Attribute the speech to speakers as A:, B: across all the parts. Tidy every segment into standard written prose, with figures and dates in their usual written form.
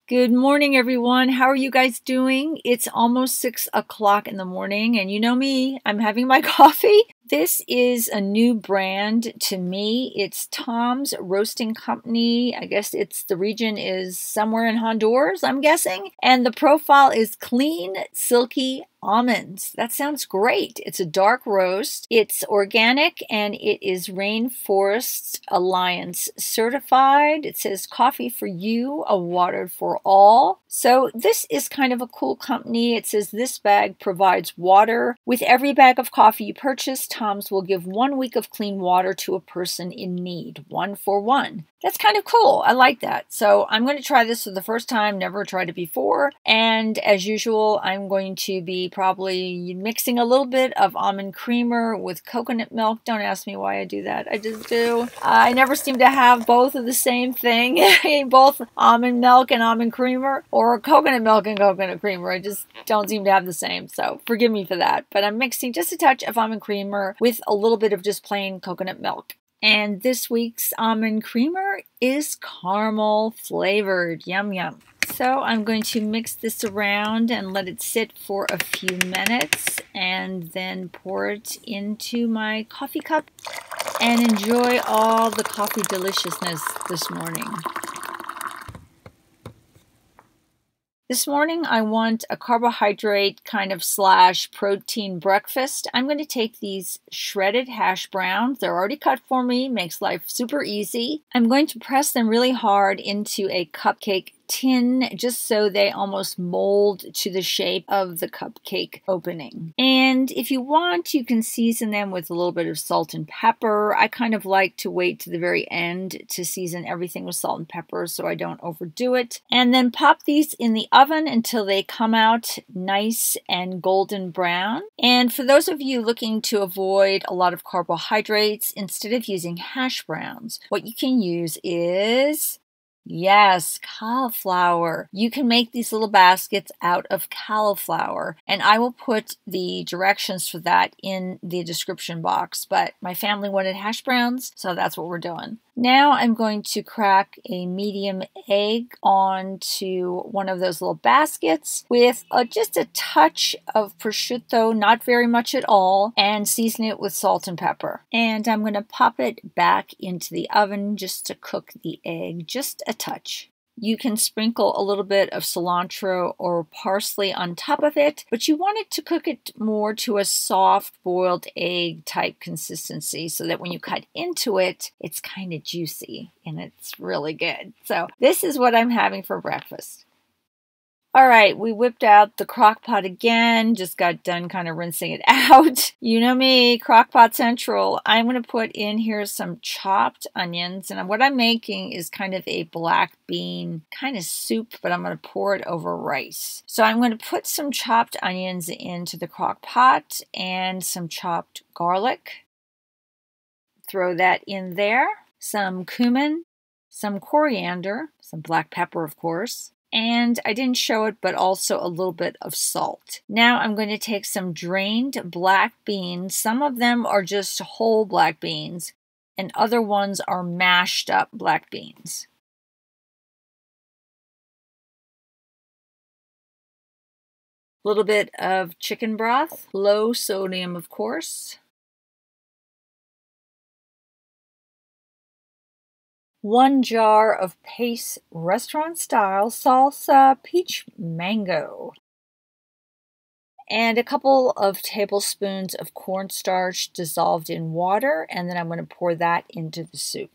A: Good morning, everyone. How are you guys doing? It's almost 6 o'clock in the morning, and you know me, I'm having my coffee. This is a new brand to me. It's Tom's Roasting Company. I guess the region is somewhere in Honduras, I'm guessing. And the profile is clean, silky almonds. That sounds great. It's a dark roast. It's organic and it is Rainforest Alliance certified. It says coffee for you, a water for all. So this is kind of a cool company. It says this bag provides water. With every bag of coffee you purchase, Tom's will give 1 week of clean water to a person in need, 1 for 1. That's kind of cool. I like that. So I'm going to try this for the first time, never tried it before. And as usual, I'm going to be probably mixing a little bit of almond creamer with coconut milk. Don't ask me why I do that. I just do. I never seem to have both of the same thing, both almond milk and almond creamer, or coconut milk and coconut creamer. I just don't seem to have the same. So forgive me for that. But I'm mixing just a touch of almond creamer with a little bit of just plain coconut milk. And this week's almond creamer is caramel flavored. Yum, yum. So I'm going to mix this around and let it sit for a few minutes and then pour it into my coffee cup and enjoy all the coffee deliciousness this morning. This morning I want a carbohydrate kind of / protein breakfast. I'm going to take these shredded hash browns. They're already cut for me, makes life super easy. I'm going to press them really hard into a cupcake tin just so they almost mold to the shape of the cupcake opening. And if you want, you can season them with a little bit of salt and pepper. I kind of like to wait to the very end to season everything with salt and pepper so I don't overdo it. And then pop these in the oven until they come out nice and golden brown. And for those of you looking to avoid a lot of carbohydrates, instead of using hash browns, what you can use is yes, cauliflower. You can make these little baskets out of cauliflower, and I will put the directions for that in the description box, but my family wanted hash browns, so that's what we're doing. Now I'm going to crack a medium egg onto one of those little baskets with just a touch of prosciutto, not very much at all, and season it with salt and pepper. And I'm going to pop it back into the oven just to cook the egg, just a touch. You can sprinkle a little bit of cilantro or parsley on top of it, but you want it to cook it more to a soft boiled egg type consistency so that when you cut into it, it's kind of juicy and it's really good. So this is what I'm having for breakfast. All right, we whipped out the crock pot again, just got done kind of rinsing it out. You know me, crock pot central. I'm going to put in here some chopped onions, and what I'm making is kind of a black bean kind of soup, but I'm going to pour it over rice. So I'm going to put some chopped onions into the crock pot and some chopped garlic. Throw that in there. Some cumin, some coriander, some black pepper, of course. And I didn't show it, but also a little bit of salt. Now I'm going to take some drained black beans. Some of them are just whole black beans, and other ones are mashed up black beans. A little bit of chicken broth, low sodium, of course. 1 jar of Pace restaurant-style salsa peach mango. And a couple of tablespoons of cornstarch dissolved in water, and then I'm going to pour that into the soup.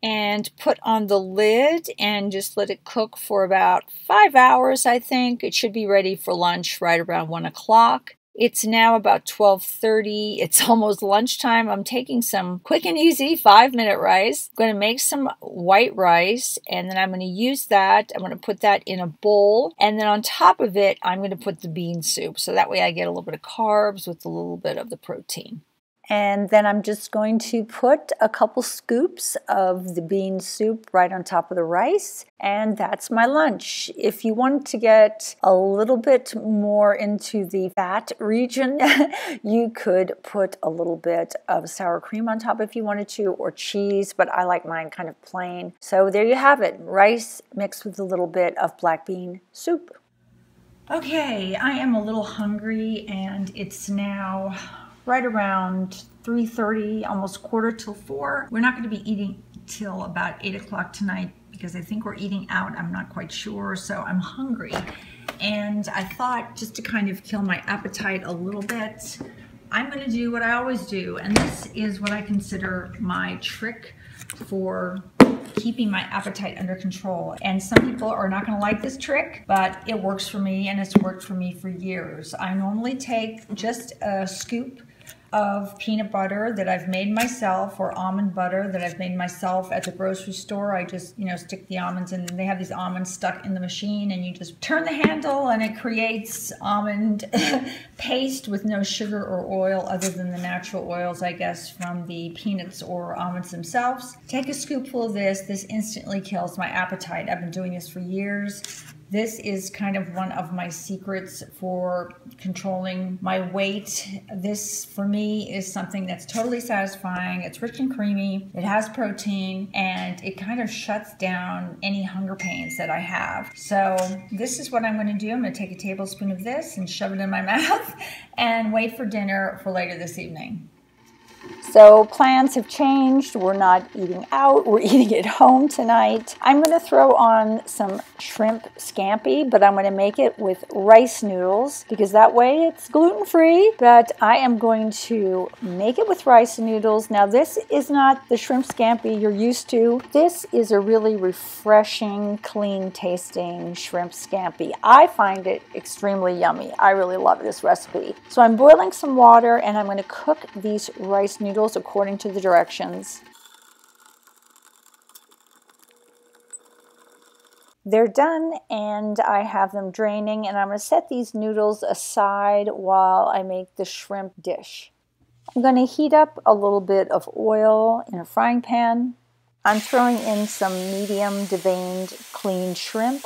A: And put on the lid and just let it cook for about 5 hours, I think. It should be ready for lunch right around 1 o'clock. It's now about 12:30. It's almost lunchtime. I'm taking some quick and easy 5-minute rice. I'm going to make some white rice, and then I'm going to use that. I'm going to put that in a bowl, and then on top of it, I'm going to put the bean soup. So that way I get a little bit of carbs with a little bit of the protein. And then I'm just going to put a couple scoops of the bean soup right on top of the rice. And that's my lunch. If you want to get a little bit more into the fat region, you could put a little bit of sour cream on top if you wanted to, or cheese, but I like mine kind of plain. So there you have it, rice mixed with a little bit of black bean soup. Okay, I am a little hungry and it's now right around 3:30, almost quarter till 4. We're not going to be eating till about 8 o'clock tonight because I think we're eating out. I'm not quite sure, so I'm hungry. And I thought, just to kind of kill my appetite a little bit, I'm going to do what I always do. And this is what I consider my trick for keeping my appetite under control. And some people are not going to like this trick, but it works for me, and it's worked for me for years. I normally take just a scoop of peanut butter that I've made myself, or almond butter that I've made myself at the grocery store. I just, stick the almonds in. They have these almonds stuck in the machine, and you just turn the handle and it creates almond paste with no sugar or oil other than the natural oils, I guess, from the peanuts or almonds themselves. Take a scoopful of this. This instantly kills my appetite. I've been doing this for years. This is kind of one of my secrets for controlling my weight. This, for me, is something that's totally satisfying. It's rich and creamy, it has protein, and it kind of shuts down any hunger pains that I have. So this is what I'm going to do. I'm going to take a tablespoon of this and shove it in my mouth and wait for dinner for later this evening. So plans have changed. We're not eating out. We're eating at home tonight. I'm going to throw on some shrimp scampi, but I'm going to make it with rice noodles because that way it's gluten-free. But I am going to make it with rice noodles. Now this is not the shrimp scampi you're used to. This is a really refreshing, clean tasting shrimp scampi. I find it extremely yummy. I really love this recipe. So I'm boiling some water and I'm going to cook these rice noodles according to the directions. They're done and I have them draining, and I'm going to set these noodles aside while I make the shrimp dish. I'm going to heat up a little bit of oil in a frying pan. I'm throwing in some medium deveined clean shrimp.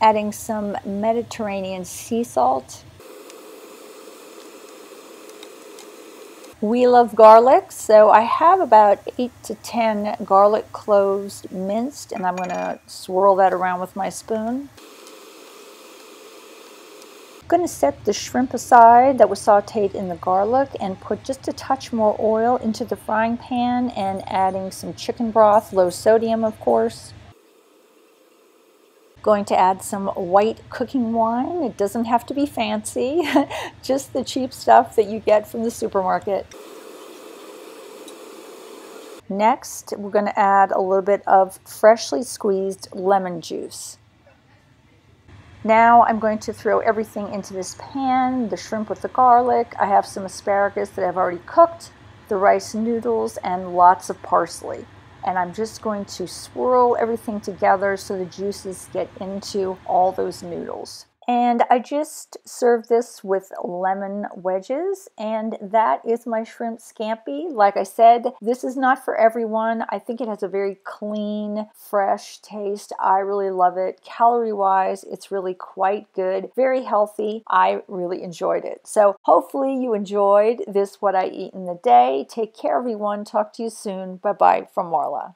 A: Adding some Mediterranean sea salt. We love garlic, so I have about 8 to 10 garlic cloves minced, and I'm going to swirl that around with my spoon. I'm going to set the shrimp aside that was sauteed in the garlic and put just a touch more oil into the frying pan, and adding some chicken broth, low sodium of course. Going to add some white cooking wine. It doesn't have to be fancy, just the cheap stuff that you get from the supermarket. Next, we're going to add a little bit of freshly squeezed lemon juice. Now I'm going to throw everything into this pan, the shrimp with the garlic. I have some asparagus that I've already cooked, the rice noodles, and lots of parsley. And I'm just going to swirl everything together so the juices get into all those noodles. And I just served this with lemon wedges, and that is my shrimp scampi. Like I said, this is not for everyone. I think it has a very clean, fresh taste. I really love it. Calorie-wise, it's really quite good. Very healthy. I really enjoyed it. So hopefully you enjoyed this What I Eat in the Day. Take care, everyone. Talk to you soon. Bye-bye from Marla.